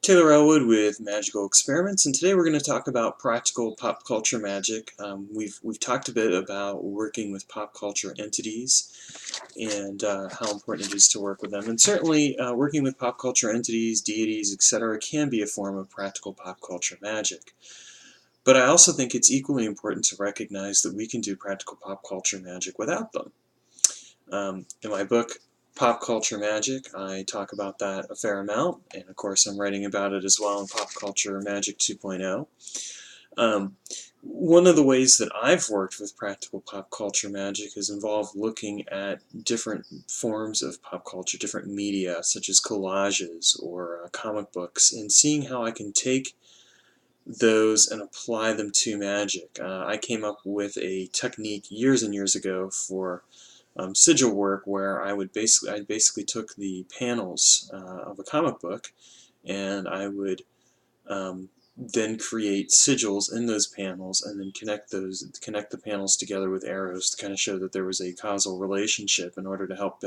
Taylor Elwood with Magical Experiments, and today we're going to talk about practical pop culture magic. We've talked a bit about working with pop culture entities and how important it is to work with them. And certainly, working with pop culture entities, deities, etc., can be a form of practical pop culture magic. But I also think it's equally important to recognize that we can do practical pop culture magic without them. In my book, Pop Culture Magic, I talk about that a fair amount, and of course I'm writing about it as well in Pop Culture Magic 2.0. One of the ways that I've worked with practical pop culture magic has involved looking at different forms of pop culture, different media, such as collages or comic books, and seeing how I can take those and apply them to magic. I came up with a technique years and years ago for sigil work where I basically took the panels of a comic book, and I would then create sigils in those panels and then connect the panels together with arrows to kind of show that there was a causal relationship in order to help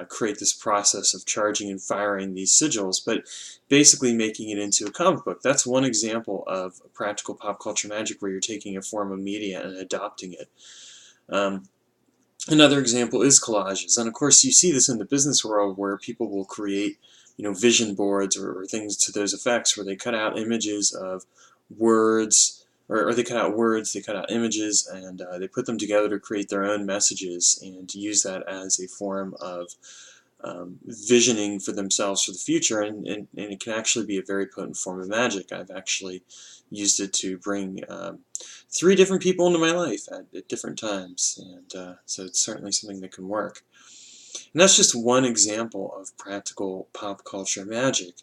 create this process of charging and firing these sigils, but basically making it into a comic book. That's one example of practical pop culture magic where you're taking a form of media and adopting it. Another example is collages, and of course you see this in the business world where people will create, vision boards or things to those effects, where they cut out images of words, or they cut out words, they cut out images, and they put them together to create their own messages and use that as a form of visioning for themselves for the future, and it can actually be a very potent form of magic. I've actually used it to bring 3 different people into my life at different times, and so it's certainly something that can work. And that's just one example of practical pop culture magic.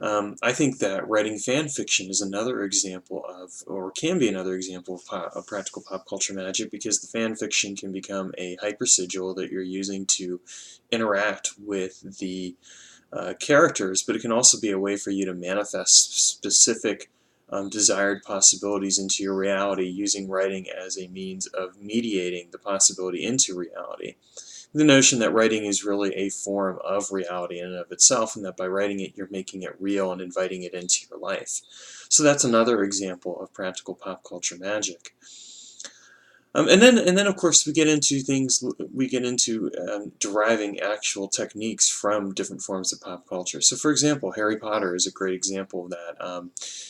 I think that writing fan fiction is another example of, or can be another example of practical pop culture magic, because the fan fiction can become a hyper sigil that you're using to interact with the characters, but it can also be a way for you to manifest specific desired possibilities into your reality, using writing as a means of mediating the possibility into reality. The notion that writing is really a form of reality in and of itself, and that by writing it you're making it real and inviting it into your life. So that's another example of practical pop culture magic. And then of course we get into deriving actual techniques from different forms of pop culture. So for example, Harry Potter is a great example of that.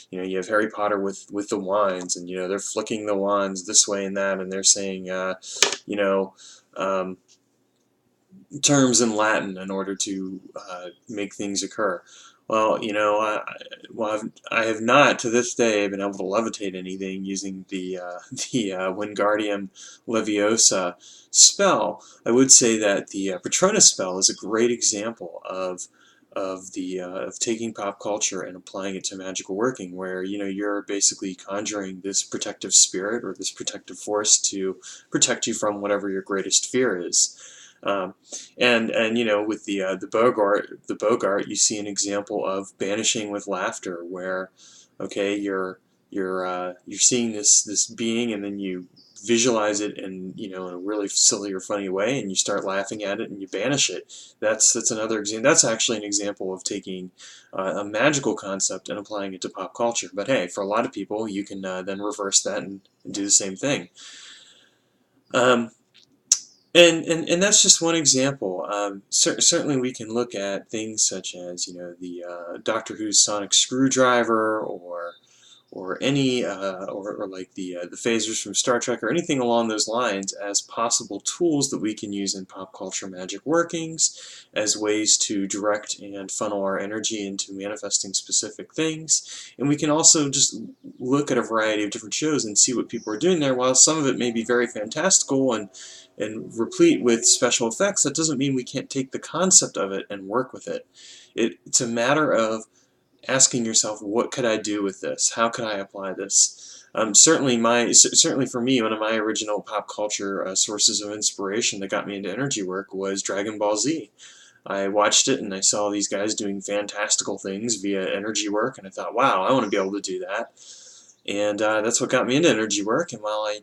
You have Harry Potter with the wands, and they're flicking the wands this way and that, and they're saying terms in Latin in order to make things occur. Well, I have not to this day been able to levitate anything using the Wingardium Leviosa spell. I would say that the Patronus spell is a great example of taking pop culture and applying it to magical working, where you're basically conjuring this protective spirit or this protective force to protect you from whatever your greatest fear is. And with the Bogart, you see an example of banishing with laughter, where you're seeing this being, and then you visualize it in a really silly or funny way, and you start laughing at it and you banish it. That's another example. That's actually an example of taking a magical concept and applying it to pop culture. But hey, for a lot of people, you can then reverse that and do the same thing. And that's just one example. Certainly we can look at things such as the Doctor Who's sonic screwdriver, or any or like the phasers from Star Trek, or anything along those lines, as possible tools that we can use in pop culture magic workings, as ways to direct and funnel our energy into manifesting specific things. And we can also just look at a variety of different shows and see what people are doing there. While some of it may be very fantastical and replete with special effects, that doesn't mean we can't take the concept of it and work with it. It's a matter of asking yourself, what could I do with this? How could I apply this? Certainly for me, one of my original pop culture sources of inspiration that got me into energy work was Dragon Ball Z. I watched it and I saw these guys doing fantastical things via energy work, and I thought, wow, I want to be able to do that. And that's what got me into energy work. And while I,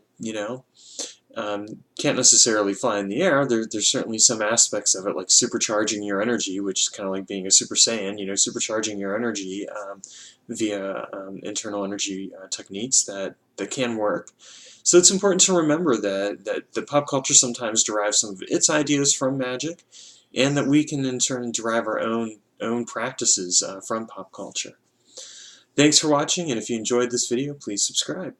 can't necessarily fly in the air. There's certainly some aspects of it, like supercharging your energy, which is kind of like being a Super Saiyan, supercharging your energy via internal energy techniques that can work. So it's important to remember that pop culture sometimes derives some of its ideas from magic, and that we can in turn derive our own practices from pop culture. Thanks for watching, and if you enjoyed this video, please subscribe.